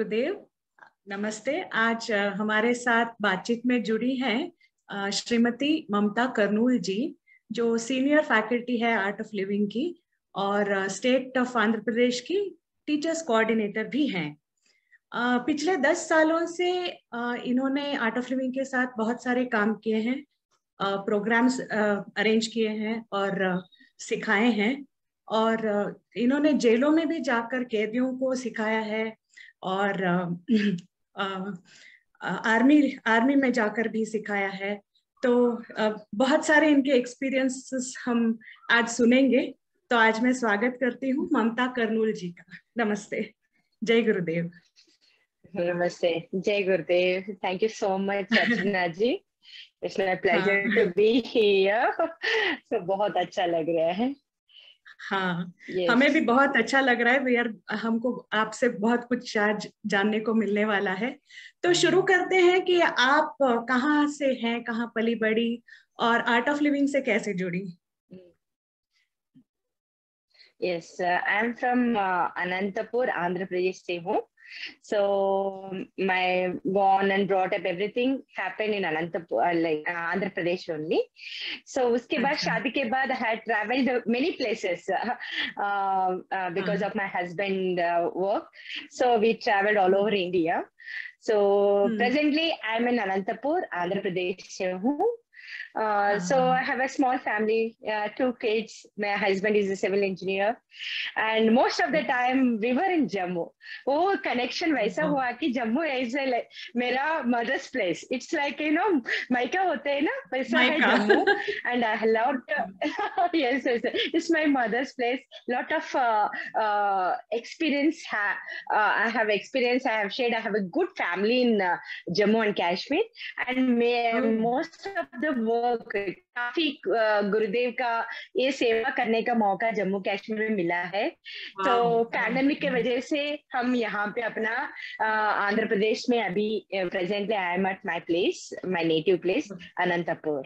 गुरुदेव, नमस्ते। आज हमारे साथ बातचीत में जुड़ी हैं श्रीमती ममता कर्नूल जी, जो सीनियर फैकल्टी है आर्ट ऑफ लिविंग की और स्टेट ऑफ आंध्र प्रदेश की टीचर्स कोऑर्डिनेटर भी हैं। पिछले 10 सालों से इन्होंने आर्ट ऑफ लिविंग के साथ बहुत सारे काम किए हैं, प्रोग्राम्स अरेंज किए हैं और सिखाए हैं। और इन्होंने जेलों में भी जाकर कैदियों को सिखाया है और आर्मी में जाकर भी सिखाया है। तो बहुत सारे इनके एक्सपीरियंसेस हम आज सुनेंगे। तो आज मैं स्वागत करती हूँ ममता कर्नूल जी का। नमस्ते। जय गुरुदेव। नमस्ते, जय गुरुदेव। Thank you so much Archana ji. It's my pleasure to be here. तो बहुत अच्छा लग रहा है। हाँ, yes. हमें भी बहुत अच्छा लग रहा है यार, हमको आपसे बहुत कुछ आज जानने को मिलने वाला है। तो शुरू करते हैं कि आप कहाँ से हैं, कहाँ पली बड़ी और आर्ट ऑफ लिविंग से कैसे जुड़ी? Yes, I'm from Anantapur, Andhra Pradesh से हूँ. So my born and brought up everything happened in Anantapur, like Andhra Pradesh only. So उसके बाद शादी के बाद I had traveled many places because of my husband work. So we traveled all over India. So presently I'm in Anantapur, Andhra Pradesh से हूँ. So I have a small family, 2 kids. My husband is a civil engineer, and most of the time we were in Jammu. वो connection वैसा हुआ कि Jammu is like मेरा mother's place. It's like मायका होते हैं ना, वैसा है Jammu. And I love yes, it's my mother's place. Lot of experience. I have experience. I have shared. I have a good family in Jammu and Kashmir, and most of the work काफी गुरुदेव का ये सेवा करने का मौका जम्मू कश्मीर में मिला है. तो पैंडेमिक के वजह से हम यहाँ पे अपना आंध्र प्रदेश में अभी presently I am at my place, my native place Anantapur.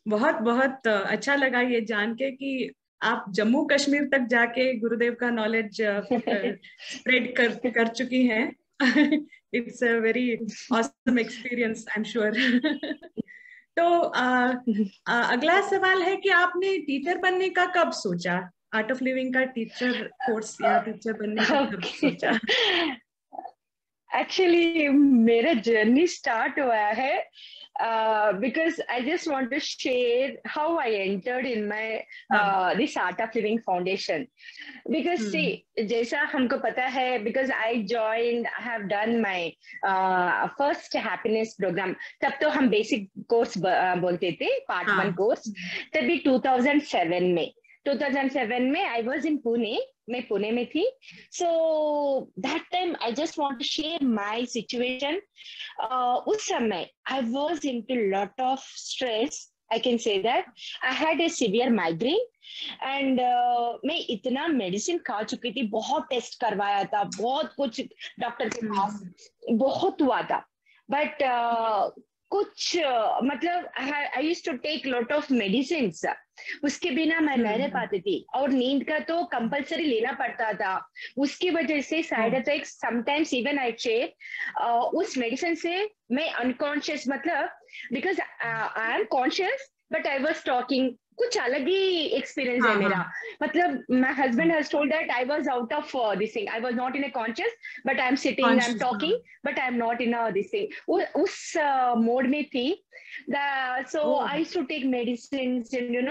बहुत बहुत अच्छा लगा ये जान के कि आप जम्मू कश्मीर तक जाके गुरुदेव का नॉलेज स्प्रेड कर चुकी हैं. It's a very awesome experience, I am sure. तो अगला सवाल है कि आपने टीचर बनने का कब सोचा? आर्ट ऑफ लिविंग का टीचर कोर्स या टीचर बनने का कब सोचा? एक्चुअली मेरा जर्नी स्टार्ट हुआ है because I just want to share how I entered in my this Art of Living Foundation. Because see, जैसा हमको पता है, because I have done my first happiness program. तब तो हम बेसिक कोर्स बोलते थे, पार्ट 1 कोर्स. तभी 2007 में I was in Pune. मैं पुणे में थी. So that time I just want to share my situation. उस समय I was into lot of stress. I can say that I had a severe migraine and मैं इतना medicine खा चुकी थी, बहुत टेस्ट करवाया था, बहुत कुछ डॉक्टर के पास बहुत हुआ था, बट कुछ मतलब I used to take lot of medicines. उसके बिना मैं नहीं रह पाती थी और नींद का तो कंपलसरी लेना पड़ता था. उसकी वजह से side effects sometimes even I share उस मेडिसिन से मैं अनकॉन्शियस, मतलब because I am conscious but I was talking. कुछ अलग ही एक्सपीरियंस है मेरा. मतलब my husband has told that I was out of this thing. I was not in a conscious but I am sitting, I am talking but I am not in a this thing. उस mode में थी. So I used to take medicines and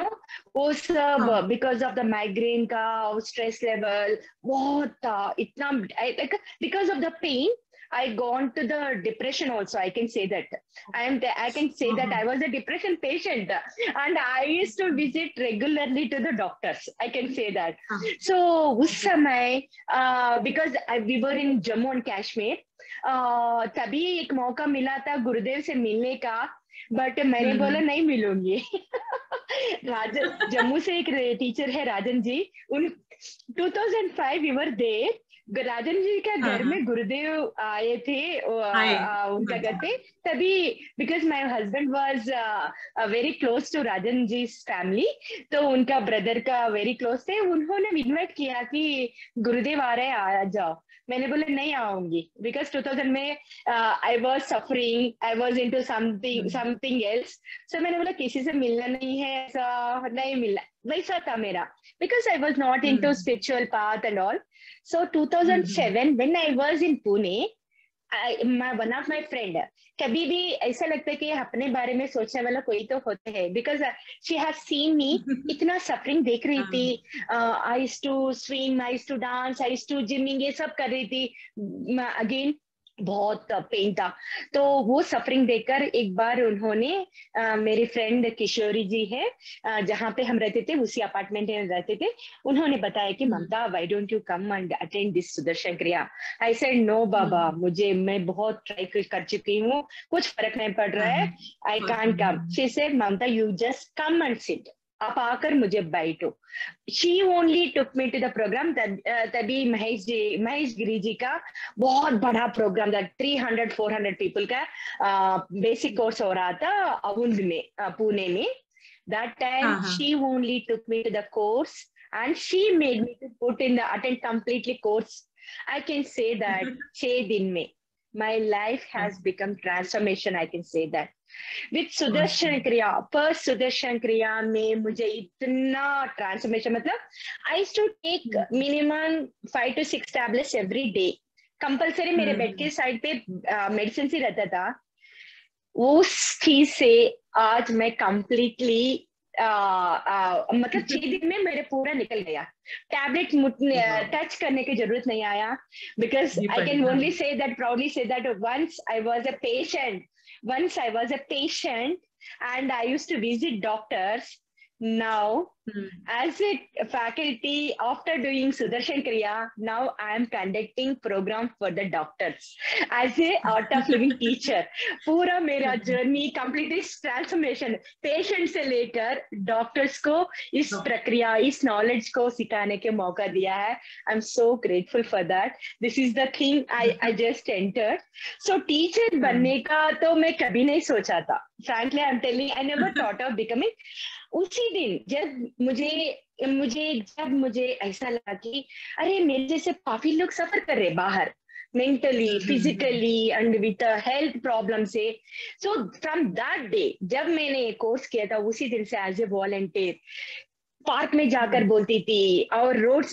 वो सब because of the migraine का stress level बहुत था. इतना like because of the pain I gone to the depression also. I can say that I can say that I was a depression patient and I used to visit regularly to the doctors. I can say that. So उस समय because we were in Jammu and Kashmir, तभी एक मौका मिला था गुरुदेव से मिलने का, बट मैंने बोला नहीं मिलूंगी. जम्मू से एक टीचर है राजन जी, उन 2005 we were there. Rajan ji का घर में गुरुदेव आए थे उनका घर पे. तभी because my husband was very close to Rajan ji family, तो उनका ब्रदर का वेरी क्लोज थे. उन्होंने इन्वाइट किया कि गुरुदेव आ रहे हैं, आ जाओ. मैंने बोला नहीं आऊंगी, बिकॉज 2000 में I was suffering, I was into something else. So मैंने बोला किसी से मिलना नहीं है, ऐसा नहीं मिलना, वैसा था मेरा, because I was not into spiritual path and all. So 2007 when I was in Pune, one of my friend, कभी भी ऐसा लगता है कि अपने बारे में सोचने वाला कोई तो होते हैं, because she has seen me इतना सफरिंग देख रही थी। I used to swim, I used to dance, I used to gymming, ये सब कर रही थी। अगेन बहुत पेन था। तो वो सफरिंग देखकर एक बार उन्होंने मेरी फ्रेंड किशोरी जी है, जहाँ पे हम रहते थे उसी अपार्टमेंट में रहते थे, उन्होंने बताया कि Mamta why don't you come and attend this Sudarshan Kriya. I said no बाबा, मैं बहुत ट्राई कर चुकी हूँ, कुछ फर्क नहीं पड़ रहा है, I can't come. She said Mamta you just come and sit, आप आकर मुझे बैठो। She only took me to the programme. तभी महेश गिरी जी का बहुत बड़ा प्रोग्राम था, 300-400 पीपल का बेसिक कोर्स हो रहा था अवुंद में, पुणे में। That time she only took me to the course and she made me to put in the attend completely course. I can say that 6 दिन में my life has become transformation, I can say that. With Sudarshan Kriya, पर सुदर्शन क्रिया में मुझे इतना transformation, मतलब I to take minimum 5 to 6 tablets every day compulsory. मेरे bed के side पे मेडिसिन ही रहता था। उस चीज से आज मैं कंप्लीटली मतलब 6 दिन में मेरे पूरा निकल गया, टैबलेट टच करने की जरूरत नहीं आया, because I can only say that, proudly say that once I was a patient and I used to visit doctors. Now, as a faculty, after doing Sudarshan Kriya, now I am conducting program for the doctors. As a art of living teacher, पूरा मेरा journey complete is transformation. Patients से लेकर doctors को इस प्रक्रिया, इस knowledge को सिखाने के मौका दिया है. I'm so grateful for that. This is the thing I just entered. So teacher बनने का तो मैं कभी नहीं सोचा था. Frankly, I'm telling, I never thought of becoming. उसी दिन जब मुझे ऐसा लगा कि अरे मेरे जैसे काफी लोग सफर कर रहे बाहर, mentally, physically and with health problem से. सो फ्रॉम दैट डे जब मैंने कोर्स किया था, उसी दिन से एज ए वॉलंटियर पार्क में जाकर बोलती थी और रोड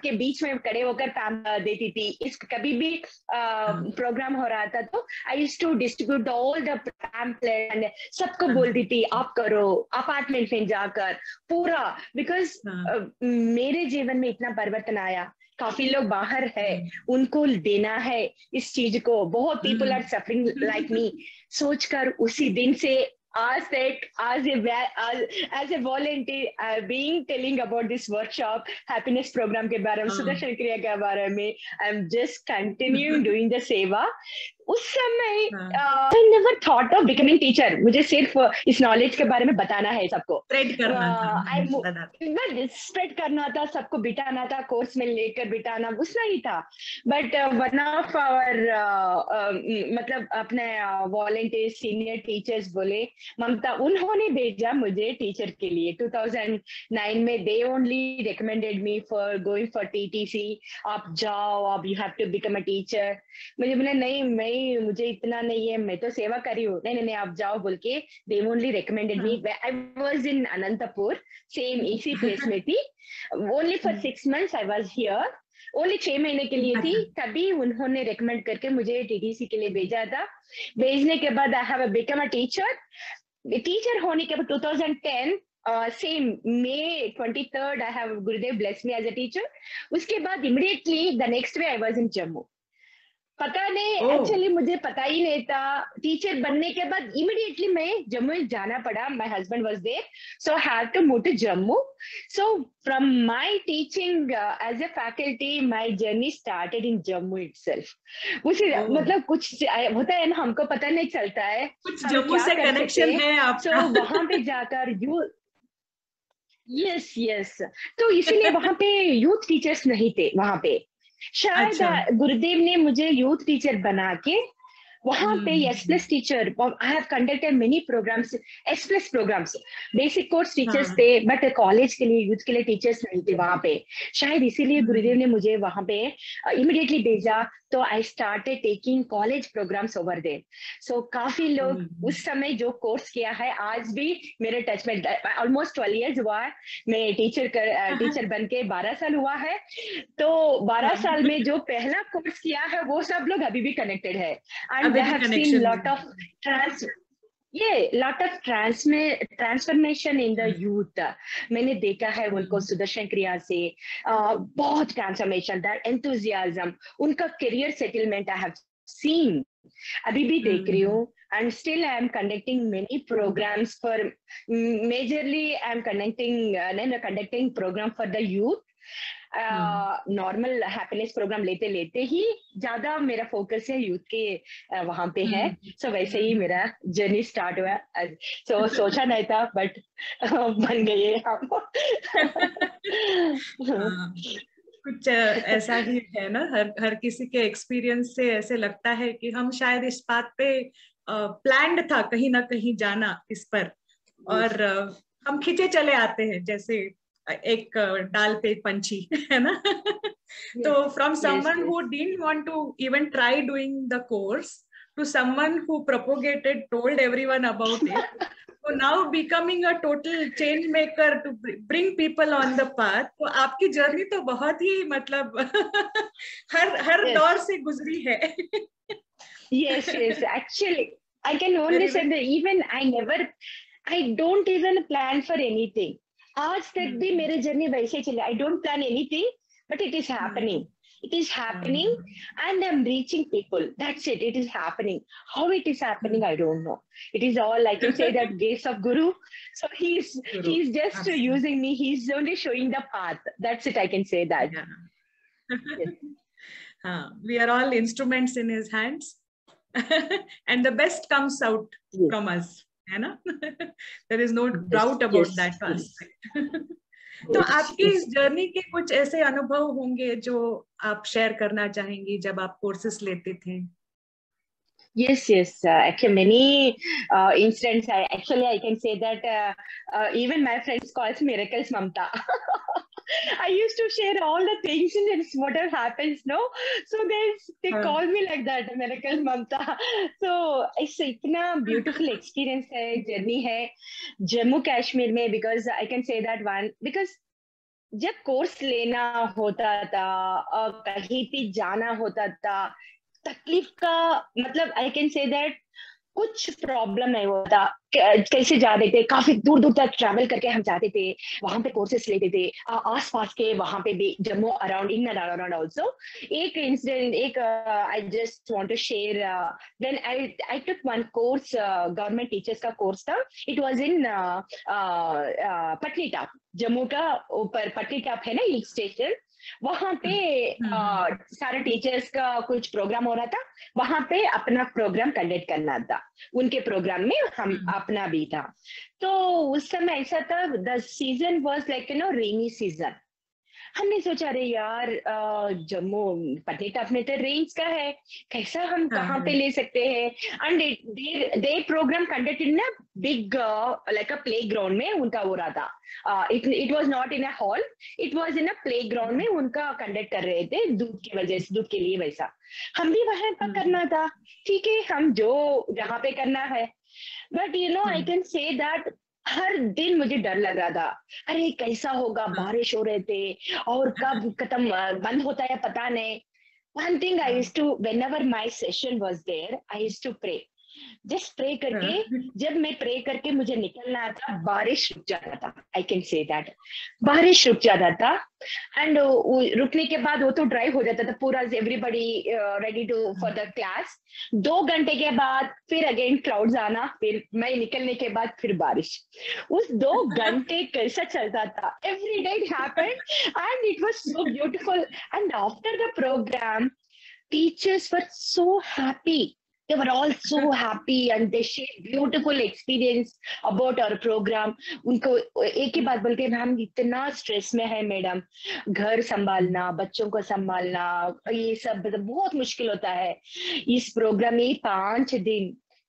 के बीच में खड़े होकर पैम देती थी. इस कभी भी प्रोग्राम हो रहा था तो I used to distribute all the pamphlet and सबको बोलती थी आप करो, अपार्टमेंट में जाकर पूरा. बिकॉज मेरे जीवन में इतना परिवर्तन आया, काफी लोग बाहर है, उनको देना है इस चीज को. बहुत people are suffering like me. सोचकर उसी दिन से as a volunteer being telling about this workshop, happiness program के बारे में, सुदर्शन क्रिया के बारे में, I'm just continuing doing the seva. उस समय I never thought of becoming teacher. मुझे सिर्फ इस नॉलेज के बारे में बताना है सबको, स्प्रेड करना था, सबको बिठाना था, कोर्स में लेकर बिठाना, उतना ही था. बट वन ऑफ आवर मतलब अपने वॉलंटियर सीनियर टीचर्स बोले ममता, उन्होंने भेजा मुझे टीचर के लिए 2009 में. They only recommended me for going for TTC. आप जाओ, आप you have to become a teacher. मुझे बोले नहीं, मुझे इतना नहीं है, मैं तो सेवा करी हूँ. नहीं, आप जाओ बोल के दे only recommended me. I was in Anantapur, same इसी प्लेस में थी. Only for 6 months I was here. Only 6 महीने के लिए थी. तभी उन्होंने रिकमेंड करके मुझे TTC के लिए भेजा था. भेजने के बाद I have become a teacher होने के बाद 2010 same May 23rd I have Gurudev blessed me as a teacher. उसके बाद immediately the next day I was in Jammu. पता नहीं, एक्चुअली मुझे पता ही नहीं था. टीचर बनने के बाद इमीडिएटली मैं जम्मू जाना पड़ा. My husband was there, so I had to move to Jammu. So from my teaching as a faculty, my journey started in Jammu itself. उसी मतलब कुछ होता है ना, हमको पता नहीं चलता है, कुछ जम्मू से कनेक्शन है आपका. सो वहां पे जाकर यस, तो इसीलिए वहां पे यूथ टीचर्स नहीं थे वहां पे. शायद गुरुदेव ने मुझे यूथ टीचर बना के वहां पे yes plus teacher, I have conducted many programmes, yes plus programmes, basic course teachers थे, बट कॉलेज के लिए, यूथ के लिए टीचर्स नहीं थे वहां पे। शायद इसीलिए गुरुदेव ने मुझे वहां पे इमिडिएटली भेजा। तो I started taking college programs over there. सो काफी लोग उस समय जो कोर्स किया है आज भी मेरे टच में, ऑलमोस्ट 12 इयर्स हुआ है, मैं टीचर बन के 12 साल हुआ है। तो 12 साल में जो पहला कोर्स किया है वो सब लोग अभी भी कनेक्टेड है, and they have seen lot of transformation in the youth. मैंने देखा है उनको सुदर्शन क्रिया से बहुत ट्रांसफॉर्मेशन, दैट एंथुजियाज्म, उनका career settlement I have seen, अभी भी देख रही हूँ। And still I am conducting many programs for, majorly I am conducting program for the youth. Normal happiness programme लेते लेते ही ज्यादा मेरा फोकस है यूथ के वहां पे है। सो वैसे ही मेरा जर्नी स्टार्ट हुआ। सो सोचा नहीं था, बट बन गए हम। कुछ ऐसा ही है ना, हर किसी के एक्सपीरियंस से ऐसे लगता है कि हम शायद इस बात पे प्लान्ड था कहीं ना कहीं जाना इस पर, और हम खींचे चले आते हैं जैसे एक डाल पे एक पंछी, है ना। तो from someone who didn't want to even try doing the course to someone who propagated, told everyone about it, तो now becoming a total change maker to bring people on the path. तो आपकी journey तो बहुत ही मतलब हर दौर से गुजरी है। Yes, actually I can only say that even I don't even plan for anything. आज तक भी मेरे जर्नी वैसे चले, I don't plan anything, but it is happening. It is happening, and I'm reaching people. That's it. It is happening. How it is happening, I don't know. It is all, I can say that, grace of Guru. So he's just Absolutely. Using me. He's only showing the path. That's it. I can say that. Yeah. Yes. We are all instruments in his hands, and the best comes out from us. है ना? There is no doubt about that aspect. तो आपकी इस journey के कुछ ऐसे अनुभव होंगे जो आप शेयर करना चाहेंगी जब आप कोर्सेस लेते थे? Yes. Actually, many incidents. I can say that even my friends calls miracles Mamta. I used to share all the things and whatever happens, no. So they call me like that, miracles Mamta. So it's इतना beautiful experience है, journey है जम्मू कश्मीर में, because I can say that one, because जब course लेना होता था और कहीं भी जाना होता था, तकलीफ का मतलब आई कैन से दैट कुछ प्रॉब्लम नहीं होता। कैसे जाते थे, काफी दूर दूर तक ट्रैवल करके हम जाते थे, वहां पे कोर्सेस लेते थे आस पास के, वहां पे भी Jammu around, in and around also. एक incident, I just want to share, when I took one course, government teachers का कोर्स था। It was in Patnitop, Jammu का ऊपर पटनीटॉप है ना हिल स्टेशन, वहां पे सारे टीचर्स का कुछ प्रोग्राम हो रहा था, वहां पे अपना प्रोग्राम कंडक्ट करना था, उनके प्रोग्राम में हम अपना भी था। तो उस समय ऐसा था, the season was like rainy season. हमने सोचा अरे यार जम्मू पटनीटॉप में तो रेंज का है, कैसा हम कहाँ पे ले सकते हैं। And they programme conducted in a big like a play ground में उनका हो रहा था। It was not in a hall, it was in a play ground में उनका कंडक्ट कर रहे थे, दूध की वजह से, दूध के लिए वैसा। हम भी वहां पर करना था, ठीक है, हम जो जहाँ पे करना है। But I can say that हर दिन मुझे डर लग रहा था, अरे कैसा होगा, बारिश हो रहे थे और कब खत्म बंद होता है पता नहीं। One thing I used to, whenever my session was there, I used to pray. Just pray करके, जब मैं प्रे करके मुझे निकलना था, बारिश रुक जाता था। आई कैन से दैट, बारिश रुक जाता था। एंड रुकने के बाद वो तो ड्राई हो जाता था पूरा, everybody ready to for the class. 2 घंटे के बाद फिर अगेन क्लाउड्स आना, फिर मैं निकलने के बाद फिर बारिश। उस 2 घंटे कैसा चलता था, every day it happened and it was so beautiful. And after the programme teachers were so happy, they were all so happy and they shared beautiful experience about our program. उनको एक ही बात बोल के, हम इतना स्ट्रेस में है madam, घर संभालना, बच्चों को संभालना, ये सब बहुत मुश्किल होता है। इस प्रोग्राम में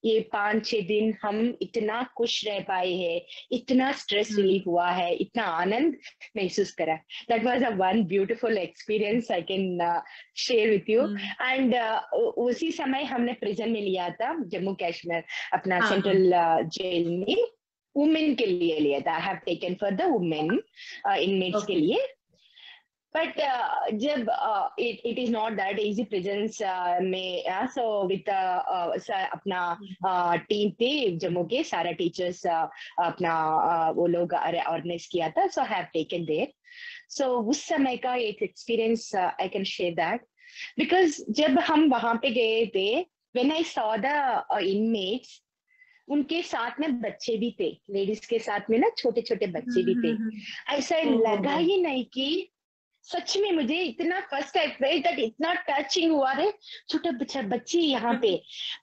5-6 दिन हम इतना खुश रह पाए हैं, इतना स्ट्रेस रिलीफ हुआ है, इतना आनंद महसूस करा। That was a one beautiful experience I can share with you. And उसी समय हमने प्रिजन में लिया था, जम्मू कश्मीर अपना सेंट्रल जेल में वुमेन के लिए लिया था। I have taken for the women inmates के लिए। But जब it is not that easy presence में, so with अपना टीम थे जम्मू के सारा टीचर्स अपना वो लोग ऑर्गेनाइज किया था, so I have taken there. So उस समय का एक experience I can share that, because जब हम वहां पे गए थे, when I saw the inmates, उनके साथ में बच्चे भी थे, लेडीज के साथ में ना छोटे छोटे बच्चे भी थे। ऐसा लगा ही नहीं कि सच में मुझे इतना फर्स्ट टाइम फेल्ट दैट इतना टचिंग हुआ है, छोटा बच्ची यहाँ पे।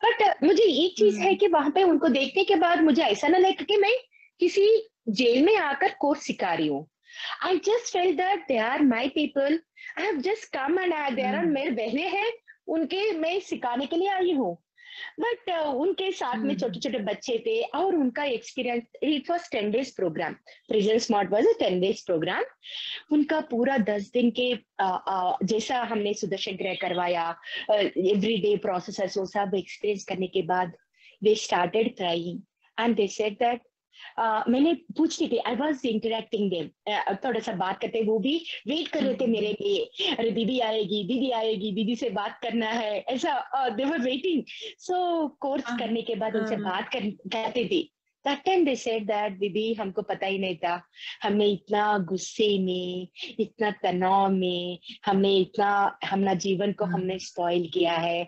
बट मुझे एक चीज है कि वहां पे उनको देखने के बाद मुझे ऐसा ना लगा कि मैं किसी जेल में आकर कोर्स सिखा रही हूँ। I just felt that they are my people, I have just come and they are मेरे बहने हैं, उनके मैं सिखाने के लिए आई हूँ। बट उनके साथ में छोटे छोटे बच्चे थे और उनका experience, it was 10 days programme, prison smart was a 10 days programme. उनका पूरा 10 दिन के जैसा हमने सुदर्शन गृह करवाया, एवरीडे प्रोसेस, वो सब एक्सपीरियंस करने के बाद they started crying and they said that, मैंने पूछती थी, आई वॉज इंटरेक्टिंग देम, थोड़ा सा बात करते, वो भी वेट कर रहे थे मेरे लिए, अरे दीदी आएगी, दीदी आएगी, दीदी से बात करना है, ऐसा दे वर वेटिंग। सो कोर्स करने के बाद उनसे बात करती थी। That time they said that, दीदी हमको पता ही नहीं था, हमने इतना गुस्से में, इतना तनाव में, हमने इतना अपना जीवन को हमने स्पॉइल किया है।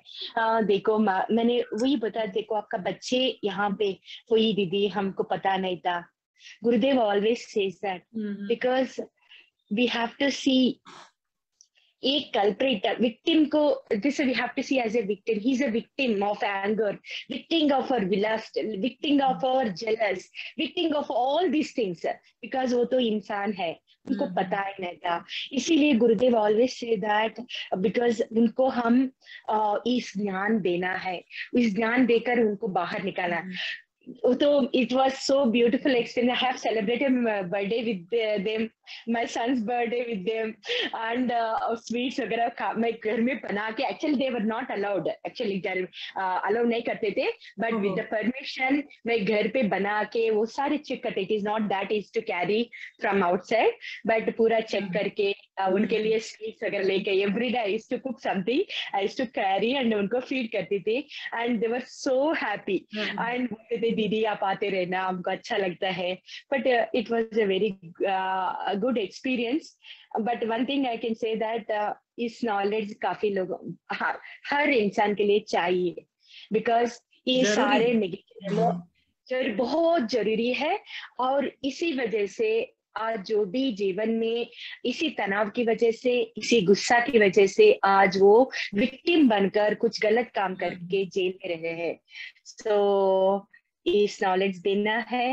देखो मैंने वही बताया, देखो आपका बच्चे यहाँ पे, वही दीदी हमको पता नहीं था। गुरुदेव always says that because we have to see एक कल्प्रेट विक्टिम को, this we have to see as a victim, he is a victim of anger, victim of our lust, victim of our jealous, victim of all these things, because वो तो इंसान है, उनको पता ही नहीं था। इसीलिए गुरुदेव ऑलवेज से दैट, बिकॉज उनको हम इस ज्ञान देना है, इस ज्ञान देकर उनको बाहर निकालना। तो it was so beautiful experience. I have celebrated my birthday with them, my son's birthday with them, and sweets वगैरह मैं घर में बना के, actually they were not allowed, actually घर allow नहीं करते थे, but with the permission मैं घर पे बना के वो सारे चेक करते, it is not that is to carry from outside, but पूरा चेक करके उनके लिए स्वीट्स वगैरह लेके, every day I used to cook something, I used to carry and उनको feed करती थी, and they were so happy, and दीदी आप आते रहना, हमको अच्छा लगता है। But it was a very good experience. But one thing I can say that इस नॉलेज काफी लोग, हर इंसान के लिए चाहिए, बिकॉज ये सारे नेगेटिव बहुत जरूरी है। और इसी वजह से आज जो भी जीवन में इसी तनाव की वजह से, इसी गुस्सा की वजह से आज वो विक्टिम बनकर कुछ गलत काम करके जेल में रहे हैं। सो इस नॉलेज देना है।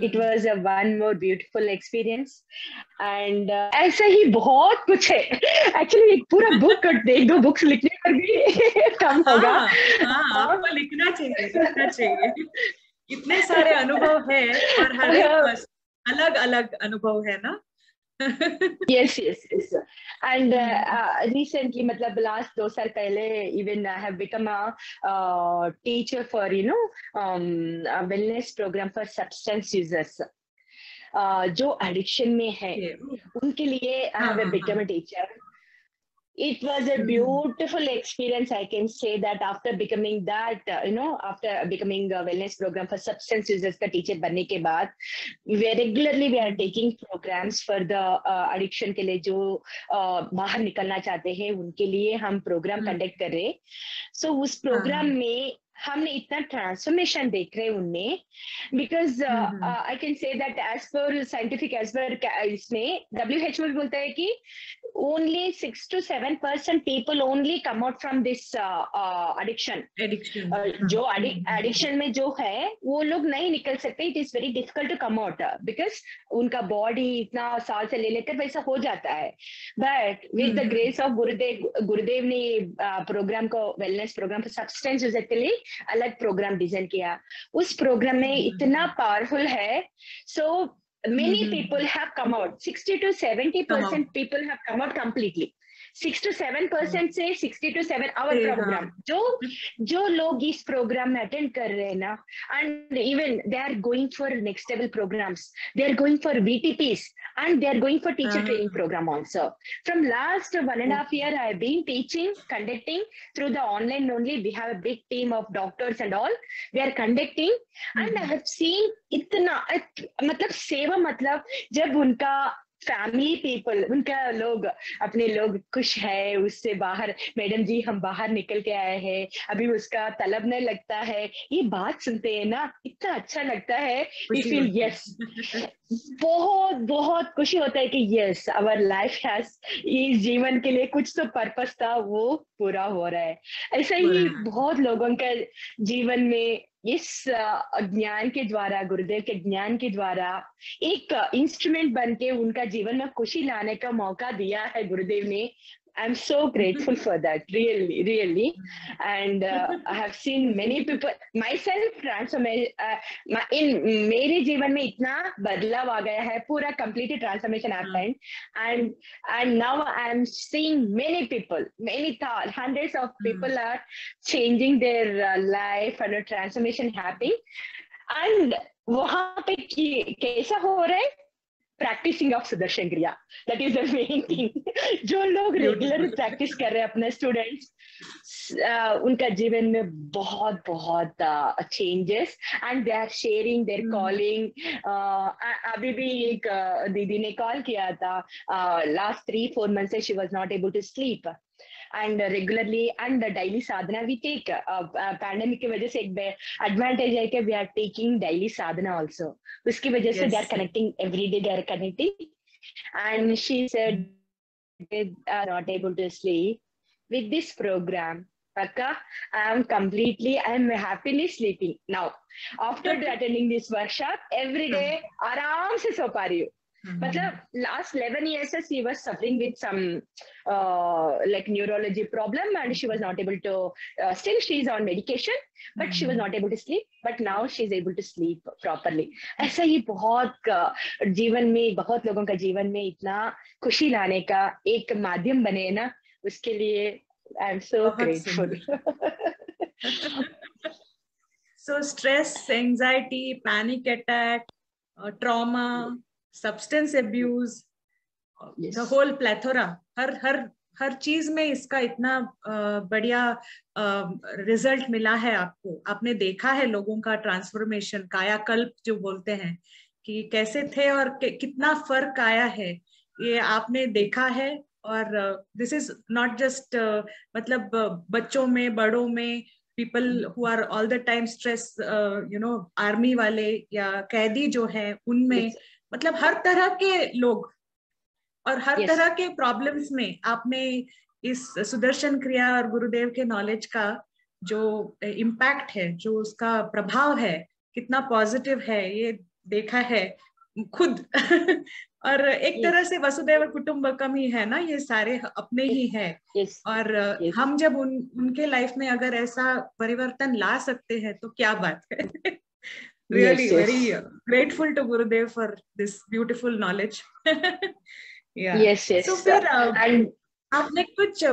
It was a one more beautiful experience and ऐसा ही बहुत कुछ है। एक्चुअली एक पूरा बुक, 1-2 बुक्स लिखने पर भी कम होगा। आपको लिखना चाहिए, इतने सारे अनुभव है और हर एक अलग अलग अनुभव है ना। yes and recently मतलब last 2 साल पहले even I have become a teacher for a wellness program for substance users, जो addiction में है उनके लिए I have become a teacher. It was a beautiful experience. I can say that after becoming that, after becoming a wellness program for substance users का teacher बनने के बाद, we are taking programs for the addiction के लिए जो बाहर निकलना चाहते हैं, उनके लिए हम program conduct कर रहे हैं। So उस program में हमने इतना ट्रांसफॉर्मेशन देख रहे हैं उनमें, because I can say that as per scientific, as per इसमें WHO भी बोलता है कि only 6 to 7% people only come out from this addiction. जो एडिक्शन में जो है वो लोग नहीं निकल सकते. It is very difficult to come out because उनका बॉडी इतना साल से ले लेकर वैसा हो जाता है. But with the grace of Gurudev ने प्रोग्राम को, वेलनेस प्रोग्राम को सब्सटेंस यूजर के लिए अलग प्रोग्राम डिजाइन किया. उस प्रोग्राम में इतना पावरफुल है. सो many people have come out. 60 to 70% people have come out completely. 6 to 7% से 60 to 7 आवर प्रोग्राम जो लोग इस प्रोग्राम में अटेंड कर रहे हैं ना, and even they are going for next level programmes, they are going for VTPs and they are going for teacher training program also. From last 1.5 years I have been teaching, conducting through the online only. We have a big team of doctors and all. We are conducting and I have seen इतना मतलब सेवा, मतलब जब उनका family people, उनका लोग, अपने लोग खुश है उससे बाहर, मैडम जी हम बाहर निकल के आए हैं, अभी उसका तलब नहीं लगता है, ये बात सुनते हैं ना इतना अच्छा लगता है. फील यस, बहुत बहुत खुशी होता है कि यस आवर लाइफ हैज, इस जीवन के लिए कुछ तो पर्पस था वो पूरा हो रहा है. ऐसा ही बहुत लोगों का जीवन में इस ज्ञान के द्वारा, गुरुदेव के ज्ञान के द्वारा एक इंस्ट्रूमेंट बन के उनका जीवन में खुशी लाने का मौका दिया है गुरुदेव ने. I'm so grateful for that, really, really. And I have seen many people, myself, in मेरे जीवन में इतना बदलाव आ गया है, पूरा completely transformation happened. And now I am seeing many people, hundreds of people are changing their life and a transformation happening. And वहाँ पे कैसा हो रहा है? प्रैक्टिसिंग ऑफ सुदर्शन क्रिया, that is the main thing. जो लोग रेगुलर प्रैक्टिस कर रहे हैं अपने स्टूडेंट्स, उनका जीवन में बहुत बहुत changes, and they are sharing their calling. अभी भी एक दीदी ने कॉल किया था, लास्ट 3-4 मंथ से she was not able to sleep and regularly and daily sadhana we take. Pandemic की वजह से एक advantage है कि we are taking daily sadhana also. उसकी वजह से they are connecting every day, they are connecting. And she said they are not able to sleep. With this program, Akka, I am happily sleeping now. After attending this workshop, every day आराम से सो पा रही हूँ. मतलब last 11 years she was suffering with some like neurology problem, and she was not able to still she is on medication, but she was not able to sleep, but now she is able to sleep properly. ऐसा ही बहुत जीवन में, बहुत लोगों का जीवन में इतना खुशी लाने का एक माध्यम बने ना, उसके लिए I am so grateful. So stress, anxiety, panic attack, trauma, substance abuse, the whole plethora, हर चीज में इसका इतना बढ़िया रिजल्ट मिला है आपको. आपने देखा है लोगों का ट्रांसफॉर्मेशन, कायाकल्प जो बोलते हैं कि कैसे थे और कितना फर्क आया है, ये आपने देखा है. और दिस इज नॉट जस्ट मतलब बच्चों में, बड़ों में, people who are all the time stress, army वाले या कैदी जो है उनमें, मतलब हर तरह के लोग और हर तरह के प्रॉब्लम्स में आपने इस सुदर्शन क्रिया और गुरुदेव के नॉलेज का जो इम्पैक्ट है, जो उसका प्रभाव है, कितना पॉजिटिव है, ये देखा है खुद. और एक तरह से वसुदैव कुटुंबकम ही है ना, ये सारे अपने ही है. और हम जब उनके लाइफ में अगर ऐसा परिवर्तन ला सकते हैं तो क्या बात है. Really, very grateful to Gurudev for this beautiful knowledge. Yeah. Yes. So फिर आपने कुछ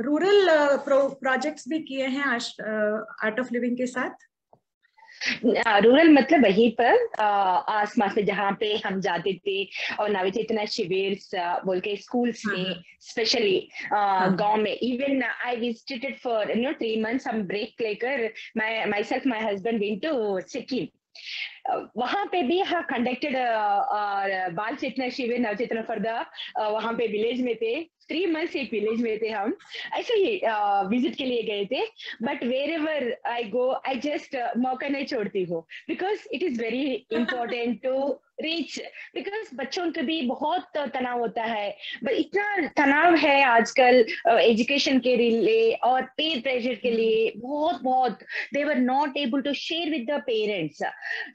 रूरल प्रोजेक्ट्स भी किए हैं आर्ट ऑफ लिविंग के साथ? रूरल मतलब वहीं पर आसपास में जहाँ पे हम जाते थे, और नवचेतना शिविर बोल के स्कूल्स में, स्पेशली गांव में. Even I visited for 3 months हम ब्रेक लेकर, myself my husband went to Sikkim. वहां पे भी हाँ कंडक्टेड बाल चेतना शिविर नवचेतना फॉर द वहां पे विलेज में थे 3 months एक विलेज में थे हम ऐसे ही विजिट के लिए गए थे but wherever I go I just मौका नहीं छोड़ती हूँ because it is very important to reach because बच्चों को भी बहुत तनाव होता है बट इतना तनाव है आजकल एजुकेशन के लिए और पीयर प्रेशर के लिए बहुत बहुत they were not able to share with the parents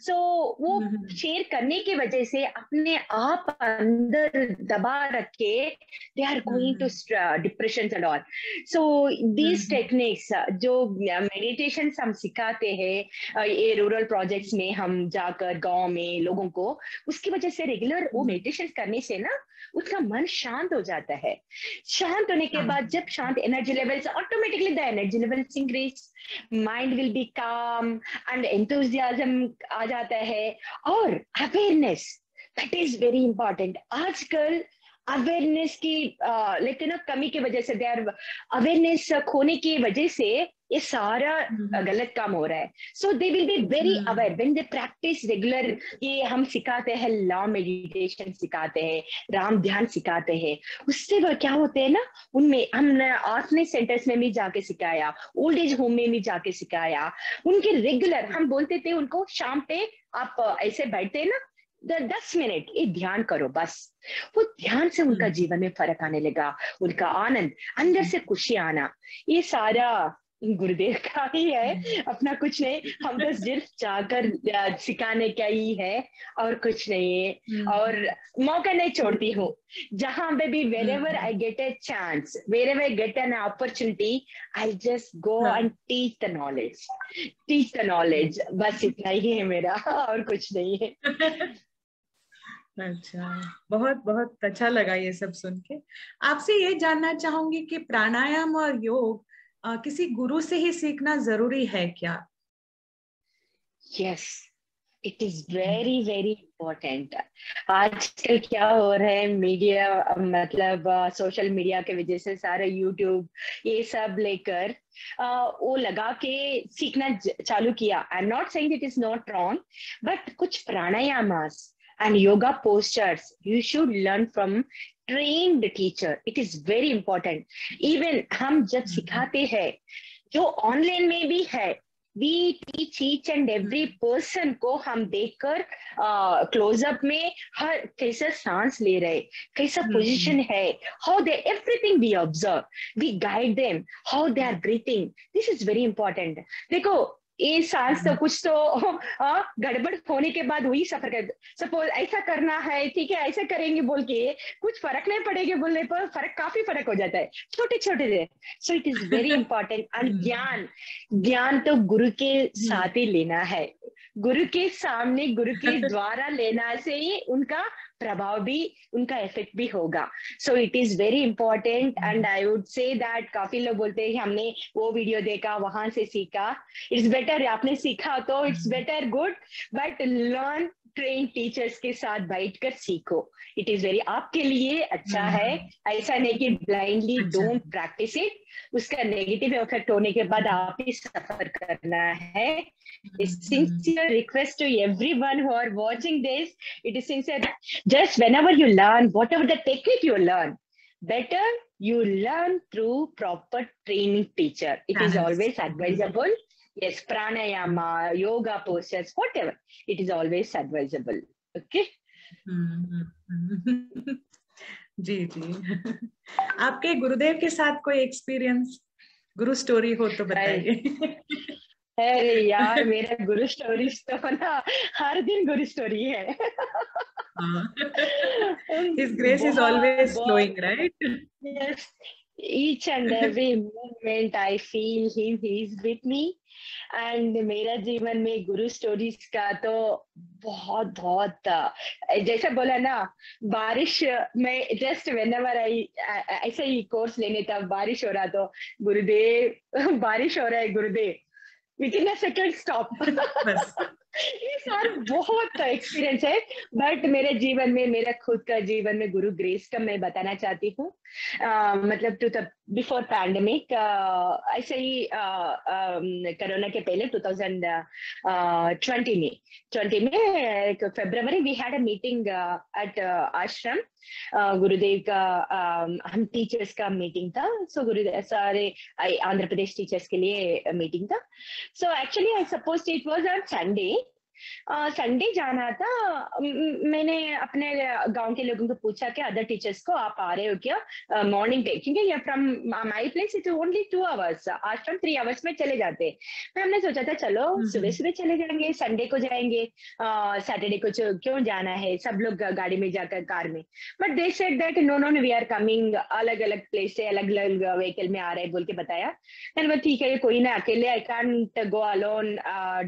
so वो शेयर करने की वजह से अपने आप अंदर दबा रख के they are going to depression and also these techniques जो मेडिटेशन हम सिखाते हैं ये रूरल प्रोजेक्ट्स में हम जाकर गांव में लोगों को उसकी वजह से रेगुलर वो मेडिटेशन करने से ना उसका मन शांत हो जाता है शांत होने के बाद जब शांत energy levels automatically the energy levels increase mind will be काम एंड एंथुसियाज्म आ जाता है और awareness that is very important आजकल अवेयरनेस की लेकिन ना कमी की वजह से अवेयरनेस खोने की वजह से ये सारा गलत काम हो रहा है so they will be very aware when they practice regular ये हम सिखाते हैं लॉ मेडिटेशन सिखाते हैं राम ध्यान सिखाते हैं उससे वो क्या होते हैं ना उनमें हमने ऑर्फनेज सेंटर्स में भी जाके सिखाया ओल्ड एज होम में भी जाके सिखाया उनके रेगुलर हम बोलते थे उनको शाम पे आप ऐसे बैठते हैं ना 10 मिनट ये ध्यान करो बस वो ध्यान से उनका जीवन में फर्क आने लगा उनका आनंद अंदर से खुशी आना ये सारा गुरुदेव का ही है अपना कुछ नहीं हम बस सिर्फ जाकर सिखाने का ही है और कुछ नहीं है और मौका नहीं छोड़ती हूँ जहां पे भी wherever I get a chance wherever I get an opportunity I'll just go and teach the knowledge बस इतना ही है मेरा और कुछ नहीं है अच्छा बहुत बहुत अच्छा लगा ये सब सुन के आपसे ये जानना चाहूंगी कि प्राणायाम और योग किसी गुरु से ही सीखना जरूरी है क्या yes it is very very important आजकल क्या हो रहा है मीडिया मतलब सोशल मीडिया के वजह से सारे यूट्यूब ये सब लेकर वो लगा के सीखना चालू किया I am not saying it is not wrong but कुछ प्राणायामास and yoga postures you should learn from trained teacher it is very important even हम जब सिखाते हैं जो ऑनलाइन में भी है we teach each and every person को हम देखकर क्लोजअप में हर कैसा सांस ले रहे कैसा पोजीशन है how they everything we observe we guide them how they are breathing this is very important देखो ये सांस तो कुछ तो गड़बड़ होने के बाद वही सफर कर सपोज ऐसा करना है ठीक है ऐसा करेंगे बोल के कुछ फर्क नहीं पड़ेगा बोलने पर काफी फर्क हो जाता है छोटे छोटे से so it is very important and ज्ञान तो गुरु के साथ ही लेना है गुरु के सामने गुरु के द्वारा लेना से ही उनका प्रभाव भी उनका इफेक्ट भी होगा so it is very important and I would say that काफी लोग बोलते हैं हमने वो वीडियो देखा वहां से सीखा इट्स बेटर आपने सीखा तो it's better good but learn train teachers के साथ बैठकर सीखो इट इज वेरी आपके लिए अच्छा है ऐसा नहीं कि ब्लाइंडली डोंट प्रैक्टिस इट उसका नेगेटिव इफेक्ट होने के बाद आप ही सफर करना है sincere request to everyone who are watching this it is sincere just whenever you learn whatever the technique you learn better you learn through proper training teacher it is always advisable yes pranayama yoga postures whatever it is always advisable okay जी जी आपके गुरुदेव के साथ कोई experience गुरु story हो तो बताइए अरे यार मेरा गुरु स्टोरीज तो ना हर दिन गुरु स्टोरी है His grace is always flowing, right? Yes, each and every moment I feel him, he is with me. And मेरा जीवन में गुरु स्टोरीज का तो बहुत बहुत जैसे बोला ना बारिश में जस्ट whenever I ऐसे ही कोर्स लेने तब बारिश हो रहा तो गुरुदेव बारिश हो रहा है गुरुदेव within a second stop ये यार बहुत एक्सपीरियंस है, बट मेरे जीवन में, मेरा खुद का जीवन में गुरु ग्रेस का मैं बताना चाहती हूँ। मतलब बिफोर पैंडेमिक, ऐसे ही कोरोना के पहले 2020 में फरवरी we had a meeting at ashram. Gurudev का हम टीचर्स का मीटिंग था। सो गुरुदेव सारे आंध्र प्रदेश टीचर्स के लिए मीटिंग था। So actually I suppose it was on Sunday. Sunday जाना था। मैंने अपने गांव के लोगों को पूछा कि अदर टीचर्स को आप आ रहे हो क्या मॉर्निंग पे, क्योंकि ये from my place it only 2 hours, आश्रम 3 आवर्स में चले जाते। तो हमने सोचा था चलो सुबह सुबह चले जाएंगे, संडे को जाएंगे, सैटरडे को क्यों जाना है, सब लोग गाड़ी में जाकर कार में। But they said that no no we are coming, अलग अलग प्लेस से अलग अलग व्हीकल में आ रहे बोल के बताया। मैंने बोला ठीक है, कोई ना, अकेले I can't go alone,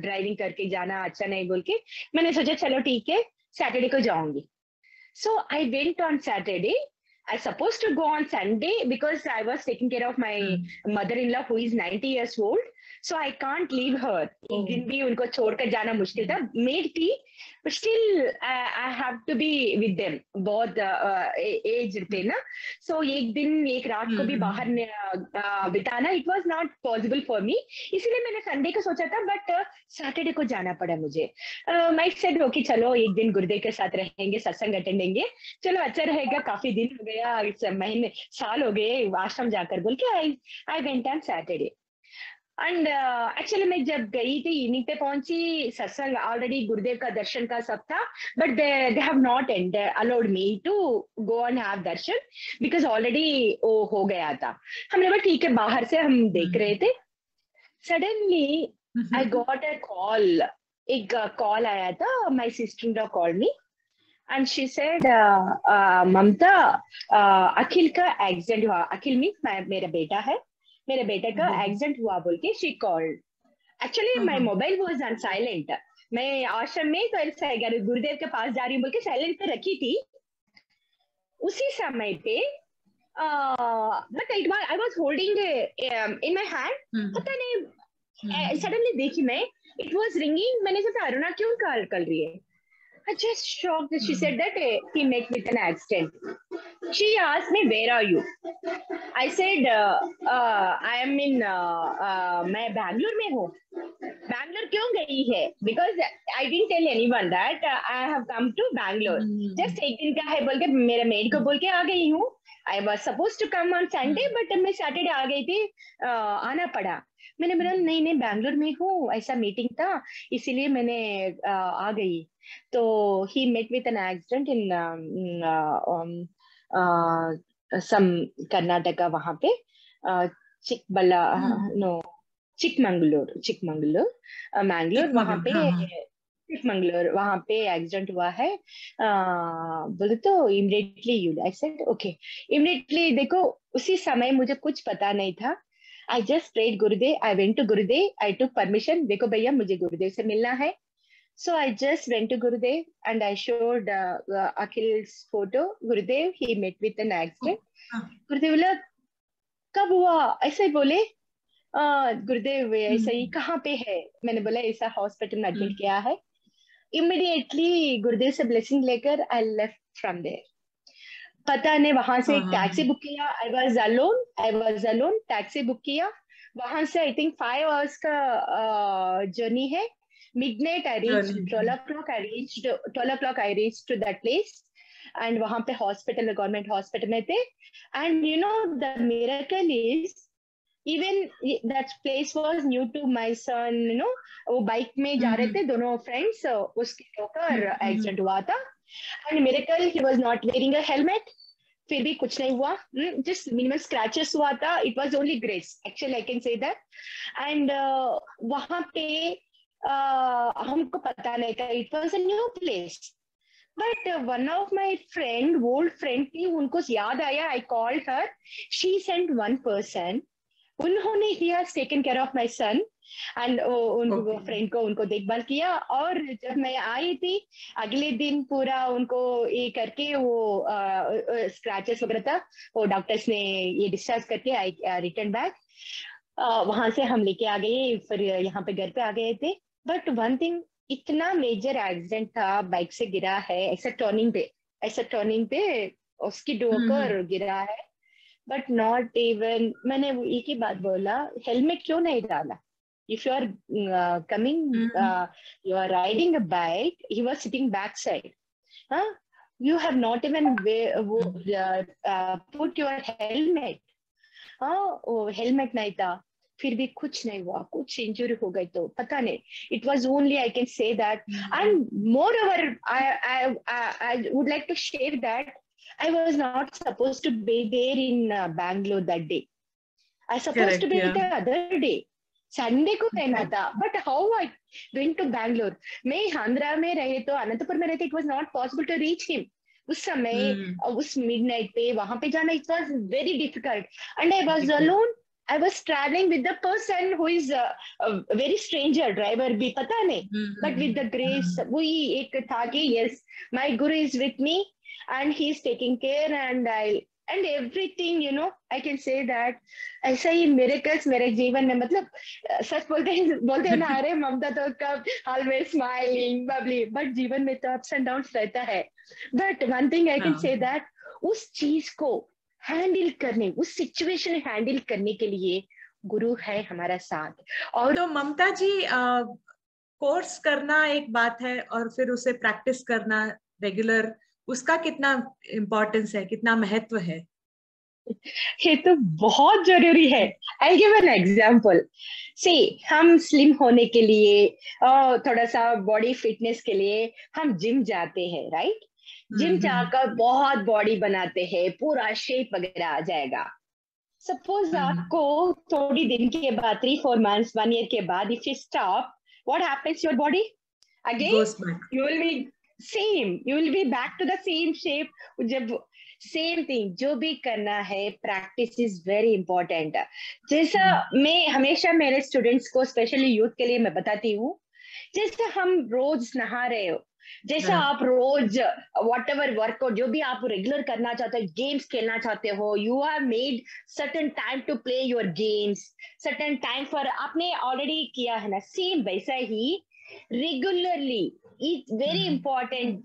driving करके जाना अच्छा नहीं बोल के मैंने सोचा चलो ठीक है सैटरडे को जाऊंगी। So I went on Saturday. I supposed to go on Sunday because I was taking care of my mother-in-law who is 90 years old. So I can't leave her. एक दिन भी उनको छोड़कर जाना मुश्किल था। मेड थी, but still I have to be with them. बहुत एज थे ना, so एक दिन एक रात को भी बाहर बिताना it was not possible for me. इसलिए मैंने संडे को सोचा था, बट सैटरडे को जाना पड़ा मुझे। मैं सेड ओके चलो एक दिन गुरुदेव के साथ रहेंगे, सत्संग अटेंडेंगे, चलो अच्छा रहेगा, काफी दिन हो गया, महीने साल हो गए आश्रम जाकर बोल के आई went on Saturday. And actually मैं जब गई थी इवनिंग पे पहुंची, सत्संग ऑलरेडी गुरुदेव का दर्शन का सब था, but they have not allowed me to go and have darshan because already वो हो गया था। हमने बोला ठीक है, बाहर से हम देख रहे थे। Suddenly I got a call, एक कॉल आया था, my sister in law called me and she said Mamta Akhil का एक्सीडेंट हुआ। अखिल मीन्स मेरा बेटा है, मेरे बेटे का एक्सीडेंट हुआ बोल के she called. Actually my mobile was on silent. मैं आश्रम में तो ऐसा गुरुदेव के पास जा रही हूँ बोल के साइलेंट पे रखी थी। उसी समय पे but I was holding in my hand, पता नहीं सडनली देखी मैं, इट वाज रिंगिंग। मैंने सोचा अरुणा क्यों कॉल कर रही है। I just shocked that she said that he met with an accident. She asked me, where are you? I said, I am in, मैं बैंगलोर में हूँ। बैंगलोर क्यों गई है? Because I didn't tell anyone that I have come to Bangalore. Just एक दिन का है बोल के मेरे मेड को बोल के आ गई हूँ। I was supposed to come on Sunday, but मैं सैटरडे आ गई थी, आना पड़ा। मैंने बोला नहीं बैंगलोर में हूँ, ऐसा मीटिंग था इसीलिए मैंने आ गई। तो he met with an accident in some Karnataka, वहां पे मैंगलोर वहां पे चिकमंगलूर वहां पे एक्सीडेंट हुआ है। बोले तो immediately you, I said okay immediately. देखो उसी समय मुझे कुछ पता नहीं था। I just prayed Gurudev, I went to Gurudev, I took permission, देखो भैया मुझे गुरुदेव से मिलना है। So I just went to Gurudev and I showed Akhil's photo. Gurudev, he met with an accident. गुरुदेव बोला कब हुआ? ऐसे ही बोले गुरुदेव ऐसा ही कहाँ पे है? मैंने बोला ऐसा हॉस्पिटल में एडमिट किया है। इमीडिएटली गुरुदेव से ब्लेसिंग लेकर आई लेफ्ट फ्रॉम देयर। पता नहीं वहां से एक टैक्सी बुक किया। I was alone, taxi book किया। वहां से आई थिंक 5 आवर्स का जर्नी है। Midnight I reached, 12 o'clock I reached to that place, and वहां पे हॉस्पिटल, गवर्नमेंट हॉस्पिटल में थे। and you know the miracle is even that place was new to my son, you know, वो bike में जा रहे थे दोनों फ्रेंड्स, उसके होकर एक्सीडेंट हुआ था। and miracle he was not wearing a helmet, फिर भी कुछ नहीं हुआ, just minimal scratches हुआ था। it was only grace actually, I can say that। and वहां पे हमको पता नहीं था, it was a new place. But one of my friend, old friend थी, उनको याद आया, I called her, she sent one person, उन्होंने he has taken care of my son and उनको फ्रेंड को उनको देखभाल किया। और जब मैं आई थी अगले दिन पूरा उनको ये करके वो स्क्रैचेस वगैरह था, वो डॉक्टर्स ने ये डिस्चार्ज करके आई रिटर्न बैक। वहां से हम लेके आ गए, फिर यहाँ पे घर पे आ गए थे। बट वन थिंग इतना मेजर एक्सीडेंट था, बाइक से गिरा है, ऐसा टर्निंग पे उसकी डोकर गिरा है, बट नॉट इवन, मैंने वो एक ही बात बोला, हेलमेट क्यों नहीं डाला? If you are coming, you are riding a bike, he was sitting back side, हाँ, you have not even put your helmet, हाँ, वो हेलमेट नहीं था, फिर भी कुछ नहीं हुआ, कुछ इंजरी हो गई तो पता नहीं, it was only, I can say that, and moreover I would like to share that I was not supposed to be there in Bangalore that day. I supposed to be the other day. Sunday को रहना था, but how I went to Bangalore? मैं आंध्रा में रहे तो अनंतपुर में रहते, it was not possible to reach him. उस समय उस midnight पे वहां पे जाना, it was very difficult, and I was alone. I was traveling with the person who is a very stranger driver भी पता नहीं, but with the grace वही एक था कि yes, my guru is with me. And he's taking care, and everything, you know, I can say that ऐसा ही miracles मेरे जीवन में, मतलब सच बोलते हैं ना, अरे ममता तो कब always smiling, bubbly, but जीवन में तो ups and downs रहता है, but one thing I can say that उस चीज को हैंडल करने, उस सिचुएशन हैंडल करने के लिए गुरु है हमारा साथ। और तो ममता जी, कोर्स करना एक बात है और फिर उसे प्रैक्टिस करना रेगुलर, उसका कितना इम्पोर्टेंस है, कितना महत्व है? ये तो बहुत जरूरी है। I give an example. See, हम स्लिम होने के लिए और थोड़ा सा बॉडी फिटनेस के लिए हम जिम जाते हैं, राइट? जिम जाकर बहुत बॉडी बनाते हैं, पूरा शेप वगैरह आ जाएगा। सपोज आपको थोड़ी दिन के बाद, 3-4 months, 1 year के बाद, if you stop, what happens your body? Again you will be same, you will be back to the same shape. जब सेम थिंग, जो भी करना है, प्रैक्टिस इज वेरी इंपॉर्टेंट। जैसा मैं हमेशा मेरे स्टूडेंट्स को, स्पेशली यूथ के लिए मैं बताती हूँ, जैसे हम रोज नहा रहे हो, जैसा आप रोज वॉट एवर वर्कआउट जो भी आप रेगुलर करना चाहते हो, गेम्स खेलना चाहते हो, you have made certain time to play your games, certain time for, आपने ऑलरेडी किया है ना, सेम वैसा ही रेगुलरली इट्स वेरी इंपॉर्टेंट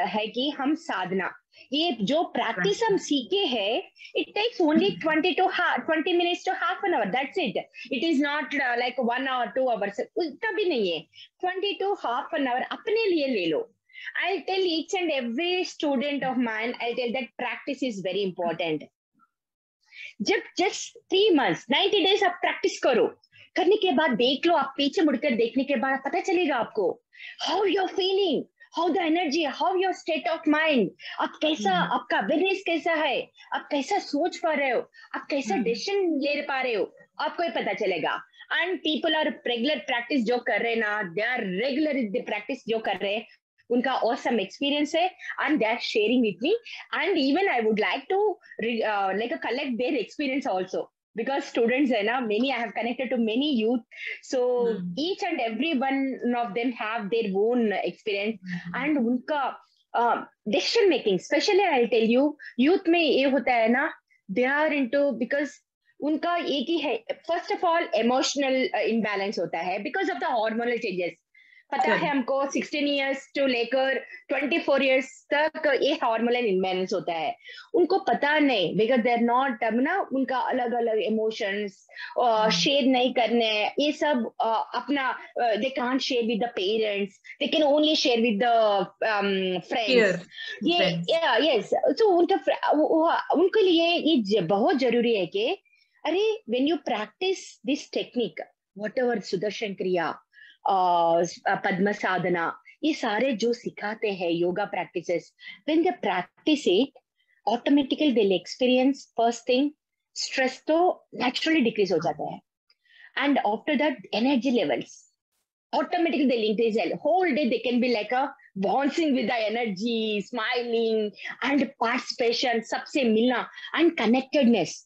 है कि हम साधना, ये जो प्रैक्टिस हम सीखे हैं, it takes only 20 minutes to half an hour, that's it. It is not like 1 hour 2 hours, उतना भी नहीं है, 20 to half an hour अपने लिए ले लो। I'll tell each and every student of mine, I'll tell that practice is very important. जब just 3 months 90 days आप practice करो, करने के बाद देख लो, आप पीछे मुड़कर देखने के बाद पता चलेगा आपको how you're feeling, how the energy, how your state of mind, आप कैसा, आपका अवेयरनेस कैसा है, आप कैसा सोच पा रहे हो, आप कैसा डिसीजन ले पा रहे हो, आपको ये पता चलेगा। And people are regular practice जो कर रहे हैं ना, दे आर रेगुलर प्रैक्टिस जो कर रहे हैं, उनका awesome experience है, and they are sharing with me, and even I would like to collect their experience also, because students है ना, many I have connected to many youth, so each and every one of them have their own experience, and उनका decision making, especially I'll tell you, youth में ये होता है ना, they are into, because उनका एक ही है, first of all emotional imbalance होता है because of the hormonal changes। पता है हमको 16 years to लेकर 24 years तक ये हार्मोनल इम्बैलेंस होता है, उनको पता नहीं, बिकॉज दे आर नॉट ना, उनका अलग अलग इमोशंस शेयर नहीं करने, ये सब अपना, they can't share with the parents, they can only share with the friends, ये यस, तो उनके लिए ये बहुत जरूरी है कि अरे when you practice this technique, whatever Sudarshan क्रिया, पद्म साधना, ये सारे जो सिखाते हैं yoga practices, when they practice it, automatically they'll experience, first thing, stress तो naturally decrease हो जाता है, and after that energy levels automatically they'll increase, whole day they can be like a bouncing with the energy, smiling and participation, सबसे मिलना and connectedness,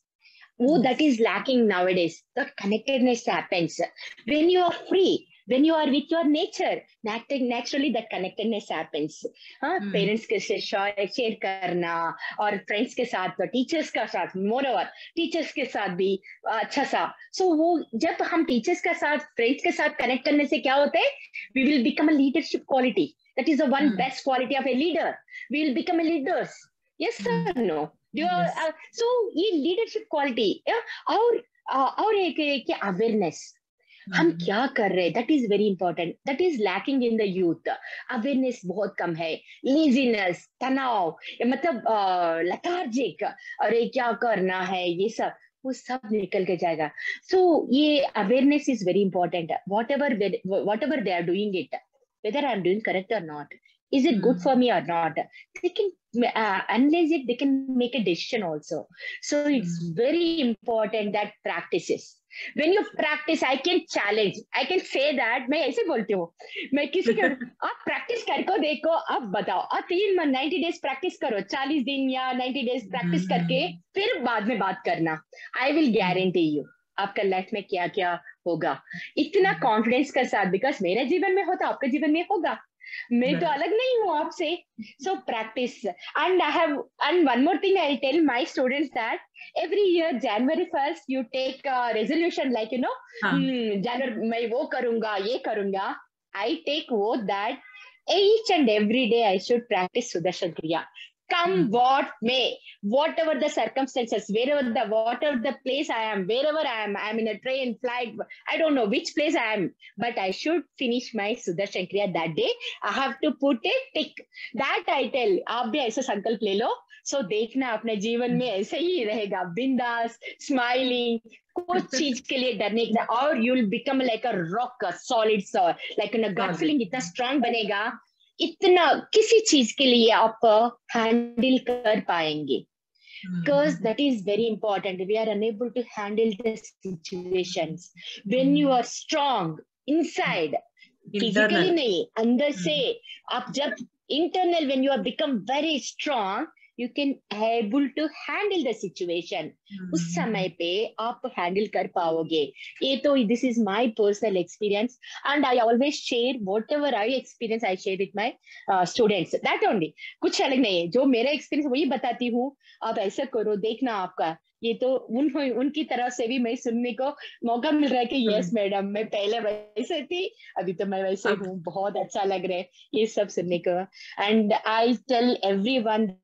oh, that is lacking nowadays. The connectedness happens when you are free, when you are with your nature, naturally that connectedness happens. Parents के साथ share करना और friends के साथ, teachers के साथ, moreover teachers के साथ भी अच्छा सा, so वो जब हम teachers के साथ, friends के साथ connect करने से क्या होता है, We will become a leadership quality. That is the one best quality of a leader. We will become a leaders. Yes or no? So ये leadership quality और एक awareness. हम क्या कर रहे हैं, that is very important. That is lacking in the youth. Awareness बहुत कम है. लेजीनेस, तनाव, मतलब लेथार्जिक, अरे क्या करना है, ये सब वो सब निकल के जाएगा. सो ये awareness is very important. Whatever they are doing it, whether I'm doing correct or not, is it good for me or not, they can analyze it, they can make a decision also. So it's very important that practices. When you practice, I can challenge, I can say that. मैं ऐसे बोलती हूँ, मैं किसी को आप practice करके देखो, आप बताओ, आप 90 डेज प्रैक्टिस करो, 40 दिन या 90 डेज प्रैक्टिस करके फिर बाद में बात करना. आई विल गारंटी यू आपका लाइफ में क्या क्या होगा, इतना कॉन्फिडेंस के साथ. बिकॉज मेरे जीवन में होता, आपके जीवन में होगा. मैं तो अलग नहीं हूँ आपसे. So practice. And one more thing I tell my students that every year January 1st you take a resolution, like January मैं वो करूँगा, ये करूँगा. I take vote that each and every day I should practice Sudarshan Kriya. Come what may, whatever the circumstances, whatever the place I am, wherever I am in a train, flight, I don't know which place I am, but I should finish my Sudarshan Kriya that day. I have to put a tick. That I tell, आप भी ऐसा संकल्प ले लो. So देखना अपने जीवन में ऐसे ही रहेगा, बिंदास, स्माइलिंग, कुछ चीज के लिए डरने की, और you will become like a rock, a solid soul, like a gut feeling इतना strong बनेगा, इतना किसी चीज के लिए आप हैंडल कर पाएंगे. Because that is very important. We are unable to handle the situations when you are strong inside, physically नहीं, अंदर से आप जब internal, when you have become very strong, you can able to handle the situation. उस समय पे आप handle कर पाओगे. ये तो this is my personal experience, and I always share whatever I experience. I share with my students. That only. कुछ अलग नहीं है. जो मेरा experience वही बताती हूँ. आप ऐसा करो, देखना आपका. ये तो उनकी तरफ से भी मैं सुनने को मौका मिल रहा है कि यस मैडम, मैं पहले वैसे थी, अभी तो मैं वैसे हूँ. बहुत अच्छा लग रहा है ये सब सुनने को. And I tell everyone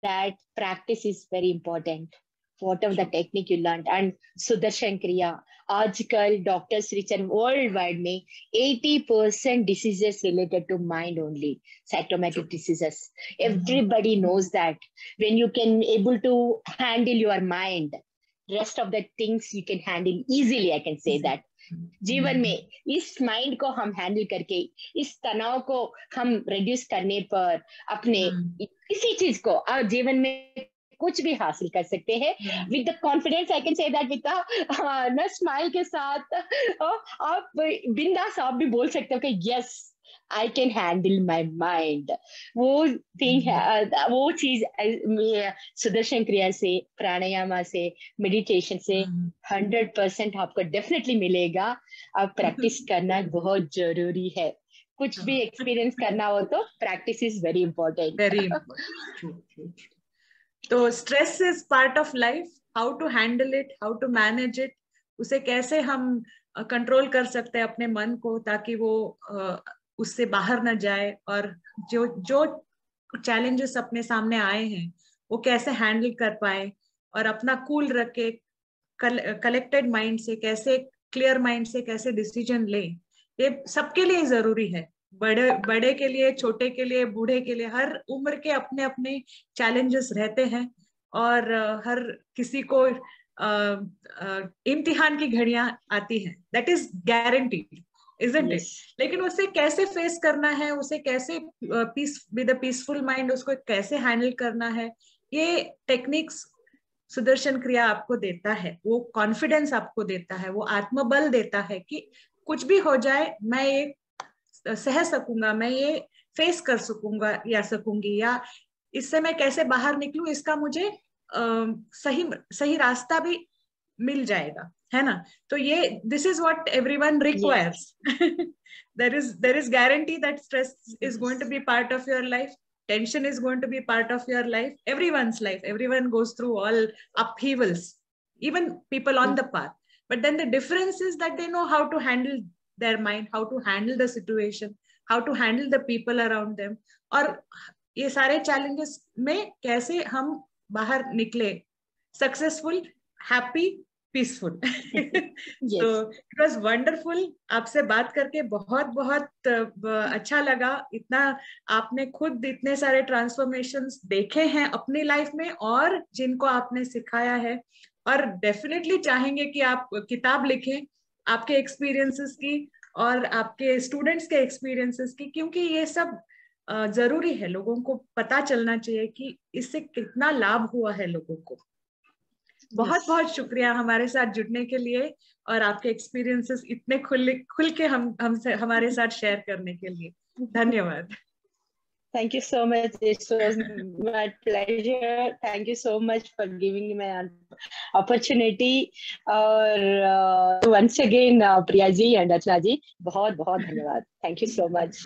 that practice is very important, whatever the technique you learned. And Sudarshan Kriya, आजकल डॉक्टर्स रिसर्च वर्ल्ड वाइड में 80% diseases related to mind only, psychosomatic diseases. Everybody knows that when you can able to handle your mind, rest of the things you can handle easily, I can say that. जीवन में इस mind को हम handle करके, इस तनाव को हम रिड्यूस करने पर अपने किसी चीज को और जीवन में कुछ भी हासिल कर सकते हैं. With the confidence I can say that, with the smile के साथ आप बिंदास आप भी बोल सकते हो कि yes I can handle my mind. वो थिंग है, वो चीज सुदर्शन क्रिया से, प्राणायाम से, मेडिटेशन से 100% आपको डेफिनेटली मिलेगा. अब प्रैक्टिस करना बहुत जरूरी है. कुछ भी एक्सपीरियंस करना हो तो practice is very important. Very important. तो stress is part of life. How to handle it, how to manage it, उसे कैसे हम कंट्रोल कर सकते हैं अपने मन को, ताकि वो उससे बाहर न जाए, और जो चैलेंजेस अपने सामने आए हैं वो कैसे हैंडल कर पाए, और अपना कूल रख के कलेक्टेड माइंड से कैसे, क्लियर माइंड से कैसे डिसीजन ले. ये सबके लिए जरूरी है. बड़े के लिए, छोटे के लिए, बूढ़े के लिए, हर उम्र के अपने अपने चैलेंजेस रहते हैं, और हर किसी को इम्तिहान की घड़ियां आती हैं. That is guaranteed, isn't it? लेकिन उसे कैसे फेस करना है, उसे कैसे विद अ पीसफुल माइंड उसको कैसे हैंडल करना है, ये टेक्निक्स सुदर्शन क्रिया आपको देता है. वो कॉन्फिडेंस आपको देता है, वो आत्मबल देता है कि कुछ भी हो जाए मैं ये सह सकूंगा, मैं ये फेस कर सकूंगा या सकूंगी, या इससे मैं कैसे बाहर निकलूं, इसका मुझे सही रास्ता भी मिल जाएगा, है ना. तो ये this is what everyone requires. there is guarantee that stress is going to be part of your life, tension is going to be part of your life, everyone's life. Everyone goes through all upheavals, even people on the path, but then the difference is that they know how to handle their mind, how to handle the situation, how to handle the people around them, और ये सारे challenges में कैसे हम बाहर निकले successful, happy, peaceful. तो it was wonderful, आपसे बात करके बहुत बहुत अच्छा लगा। इतना आपने खुद इतने सारे ट्रांसफॉर्मेशंस देखे हैं अपनी लाइफ में और जिनको आपने सिखाया है, और डेफिनेटली चाहेंगे कि आप किताब लिखें आपके एक्सपीरियंसेस की और आपके स्टूडेंट्स के एक्सपीरियंसेस की, क्योंकि ये सब जरूरी है, लोगों को पता चलना चाहिए कि इससे कितना लाभ हुआ है लोगों को। बहुत बहुत शुक्रिया हमारे साथ जुड़ने के लिए और आपके एक्सपीरियंसेस इतने खुल के हमसे हमारे साथ शेयर करने के लिए। धन्यवाद। Thank you so much. It was my pleasure. Thank you so much for giving me an opportunity. और once again, Priya ji and Archana ji, बहुत बहुत धन्यवाद. Thank you so much.